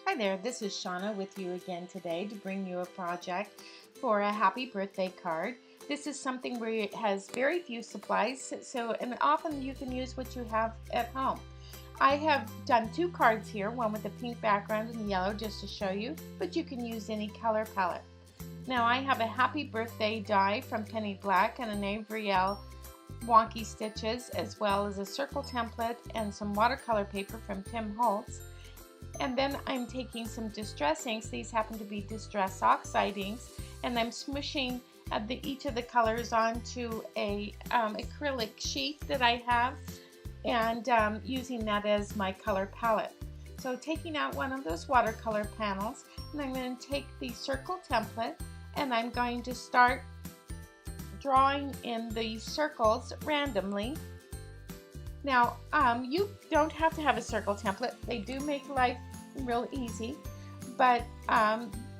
Hi there, this is Shauna with you again today to bring you a project for a happy birthday card. This is something where it has very few supplies, and often you can use what you have at home. I have done two cards here, one with a pink background and yellow just to show you, but you can use any color palette. Now I have a happy birthday die from Penny Black and an Avriel wonky stitches, as well as a circle template and some watercolor paper from Tim Holtz. And then I'm taking some distress inks. These happen to be distress oxide inks, and I'm smushing each of the colors onto a acrylic sheet that I have, and using that as my color palette. So taking out one of those watercolor panels, and I'm going to take the circle template and I'm going to start drawing in the circles randomly. Now, you don't have to have a circle template. They do make life real easy, but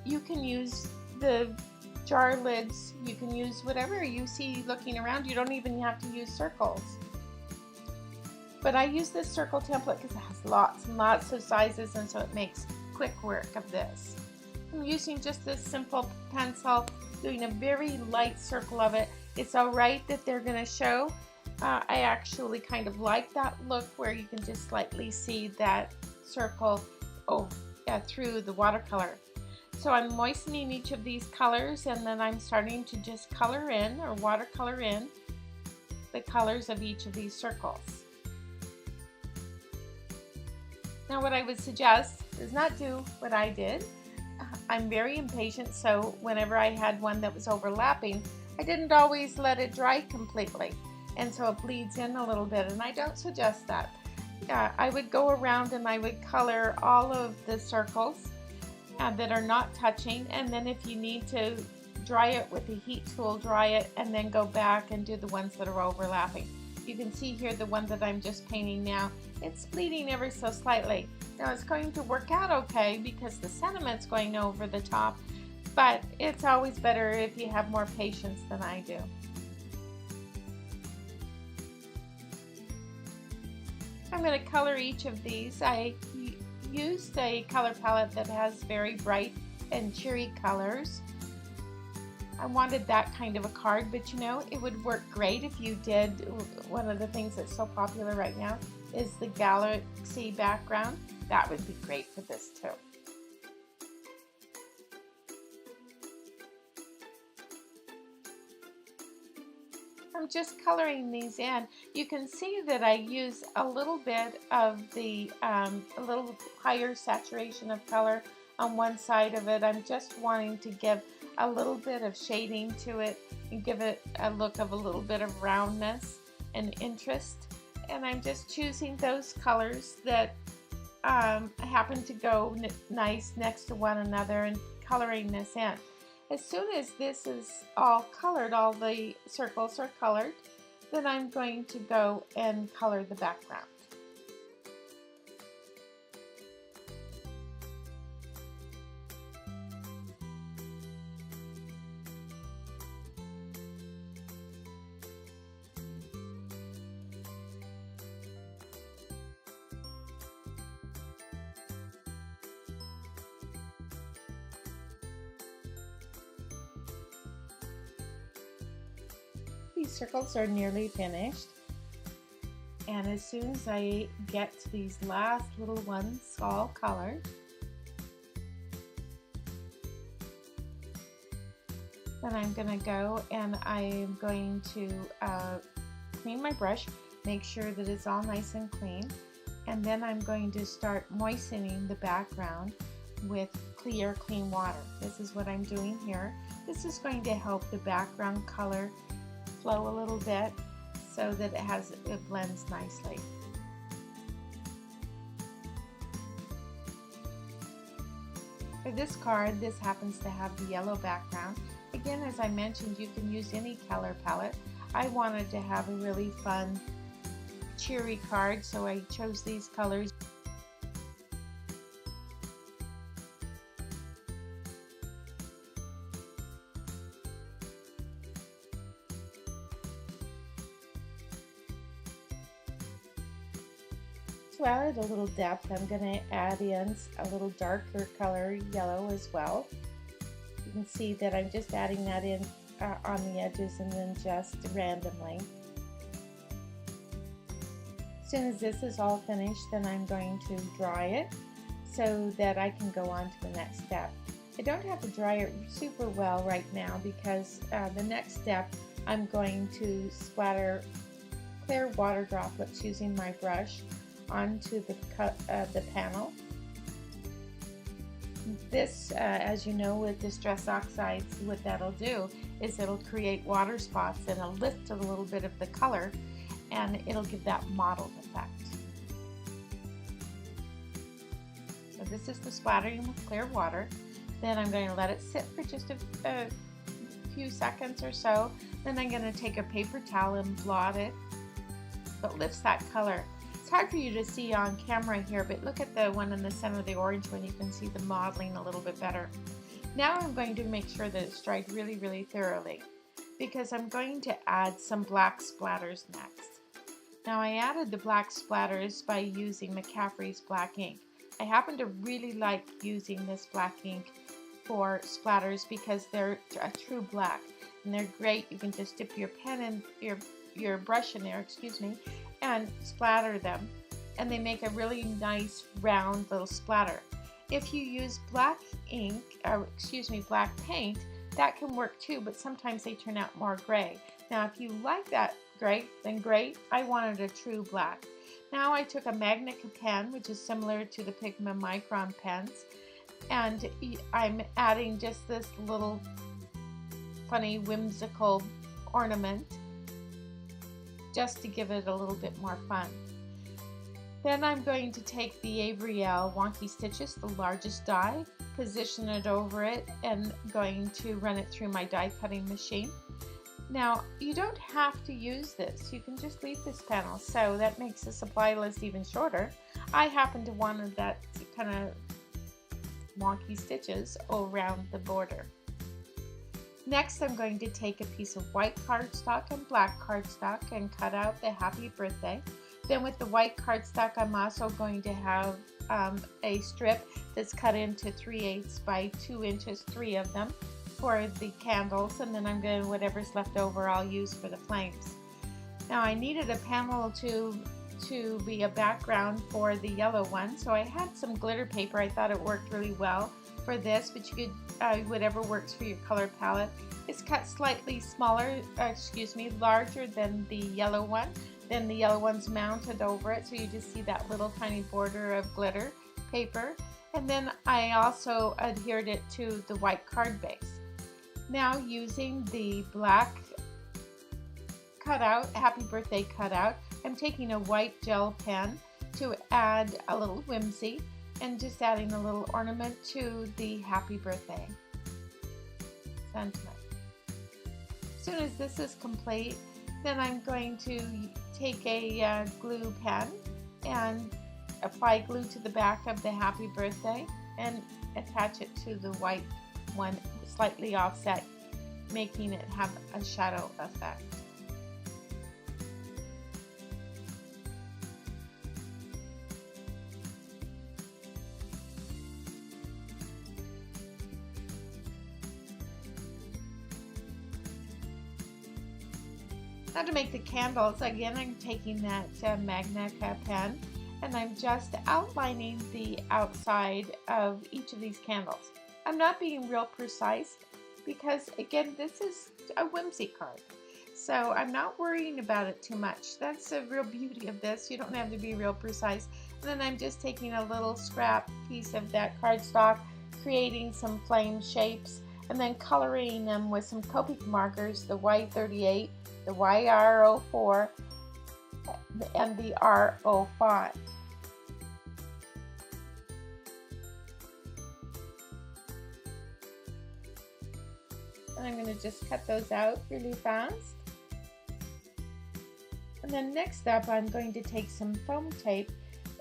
you can use the jar lids. You can use whatever you see looking around. You don't even have to use circles. But I use this circle template because it has lots and lots of sizes, and so it makes quick work of this. I'm using just this simple pencil, doing a very light circle of it. It's all right that they're going to show. I actually kind of like that look where you can just slightly see that circle through the watercolor. So I'm moistening each of these colors, and then I'm starting to just color in or watercolor in the colors of each of these circles. Now what I would suggest is not do what I did. I'm very impatient, so whenever I had one that was overlapping, I didn't always let it dry completely, and so it bleeds in a little bit, and I don't suggest that. I would go around and I would color all of the circles that are not touching, and then if you need to dry it with the heat tool, dry it, and then go back and do the ones that are overlapping. You can see here the one that I'm just painting now, it's bleeding ever so slightly. Now it's going to work out okay because the sentiment's going over the top, but it's always better if you have more patience than I do. I'm going to color each of these. I used a color palette that has very bright and cheery colors. I wanted that kind of a card, but you know, it would work great if you did one of the things that's so popular right now is the galaxy background. That would be great for this too. I'm just coloring these in. You can see that I use a little bit of the a little higher saturation of color on one side of it. I'm just wanting to give a little bit of shading to it and give it a look of a little bit of roundness and interest. And I'm just choosing those colors that happen to go nice next to one another and coloring this in. As soon as this is all colored, all the circles are colored, then I'm going to go and color the background. These circles are nearly finished, and as soon as I get to these last little ones all colored, then I'm going to go and I'm going to clean my brush, make sure that it's all nice and clean, and then I'm going to start moistening the background with clear, clean water. This is what I'm doing here. This is going to help the background color flow a little bit so that it blends nicely. For this card, this happens to have the yellow background. Again, as I mentioned, you can use any color palette. I wanted to have a really fun, cheery card, so I chose these colors. So to add it a little depth, I'm going to add in a little darker color yellow as well. You can see that I'm just adding that in on the edges and then just randomly. As soon as this is all finished, then I'm going to dry it so that I can go on to the next step. I don't have to dry it super well right now because the next step I'm going to splatter clear water droplets using my brush onto the panel. This, as you know, with Distress Oxides, what that'll do is it'll create water spots and it'll lift a little bit of the color and it'll give that mottled effect. So this is the splattering with clear water. Then I'm going to let it sit for just a few seconds or so. Then I'm going to take a paper towel and blot it so it lifts that color. It's hard for you to see on camera here, but look at the one in the center of the orange one. You can see the modeling a little bit better. Now I'm going to make sure that it's dried really, really thoroughly because I'm going to add some black splatters next. Now I added the black splatters by using McCaffrey's black ink. I happen to really like using this black ink for splatters because they're a true black and they're great. You can just dip your pen in your brush in there, excuse me, and splatter them, and they make a really nice round little splatter. If you use black ink, black paint, that can work too, but sometimes they turn out more gray. Now if you like that gray, then great. I wanted a true black. Now I took a Magnica pen, which is similar to the Pigma Micron pens, and I'm adding just this little funny whimsical ornament just to give it a little bit more fun. Then I'm going to take the Avriel Wonky Stitches, the largest die, position it over it, and going to run it through my die cutting machine. Now you don't have to use this, you can just leave this panel, so that makes the supply list even shorter. I happen to want that kind of wonky stitches around the border. Next, I'm going to take a piece of white cardstock and black cardstock and cut out the happy birthday. Then with the white cardstock, I'm also going to have a strip that's cut into 3/8 by 2 inches, 3 of them, for the candles, and then I'm going to, whatever's left over, I'll use for the flames. Now I needed a panel to be a background for the yellow one, so I had some glitter paper. I thought it worked really well for this, but you could, whatever works for your color palette. It's cut slightly smaller, larger than the yellow one. Then the yellow one's mounted over it, so you just see that little tiny border of glitter paper. And then I also adhered it to the white card base. Now using the black cutout, happy birthday cutout, I'm taking a white gel pen to add a little whimsy and just adding a little ornament to the happy birthday sentiment. As soon as this is complete, then I'm going to take a glue pen and apply glue to the back of the happy birthday and attach it to the white one slightly offset, making it have a shadow effect. Now to make the candles, again I'm taking that Magnica pen and I'm just outlining the outside of each of these candles. I'm not being real precise because again this is a whimsy card, so I'm not worrying about it too much. That's the real beauty of this. You don't have to be real precise. And then I'm just taking a little scrap piece of that cardstock, creating some flame shapes, and then coloring them with some Copic markers, the Y38, the YR04, and the R05. And I'm going to just cut those out really fast. And then next up, I'm going to take some foam tape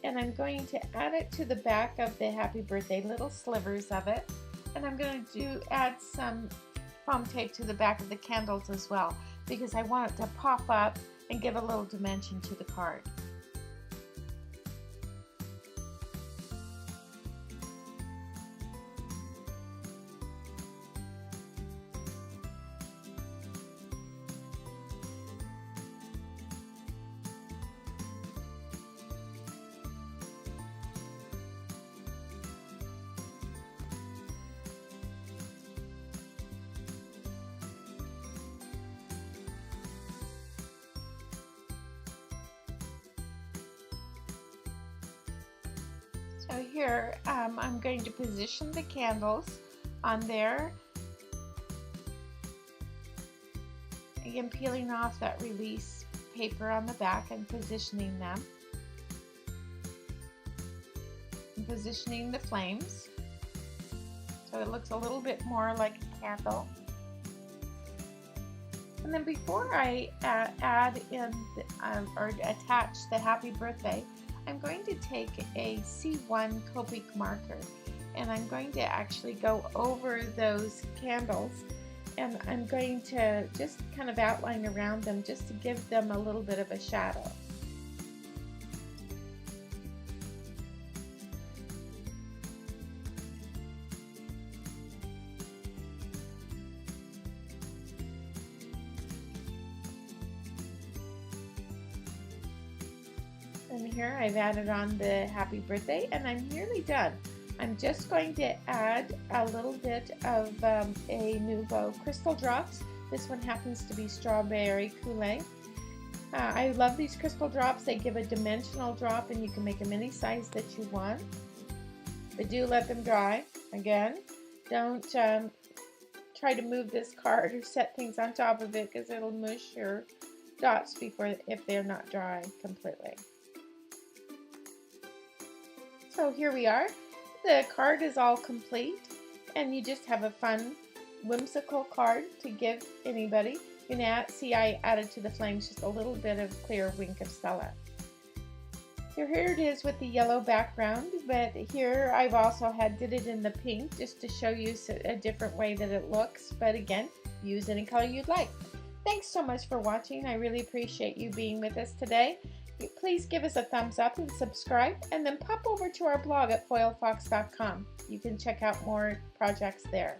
and I'm going to add it to the back of the happy birthday, little slivers of it. And I'm going to add some foam tape to the back of the candles as well, because I want it to pop up and give a little dimension to the card. So here I'm going to position the candles on there. Again, peeling off that release paper on the back and positioning them. And positioning the flames so it looks a little bit more like a candle. And then before I add in or attach the happy birthday, I'm going to take a C1 Copic marker and I'm going to actually go over those candles, and I'm going to just kind of outline around them just to give them a little bit of a shadow. And here I've added on the happy birthday and I'm nearly done. I'm just going to add a little bit of a Nouveau Crystal Drops. This one happens to be Strawberry Kool-Aid. I love these crystal drops. They give a dimensional drop and you can make them any size that you want. But do let them dry. Again, don't try to move this card or set things on top of it because it'll mush your dots if they're not dry completely. So here we are. The card is all complete and you just have a fun, whimsical card to give anybody. You can see I added to the flames just a little bit of clear Wink of Stella. So here it is with the yellow background, but here I've also did it in the pink just to show you a different way that it looks. But again, use any color you'd like. Thanks so much for watching. I really appreciate you being with us today. Please give us a thumbs up and subscribe, and then pop over to our blog at foilfox.com. You can check out more projects there.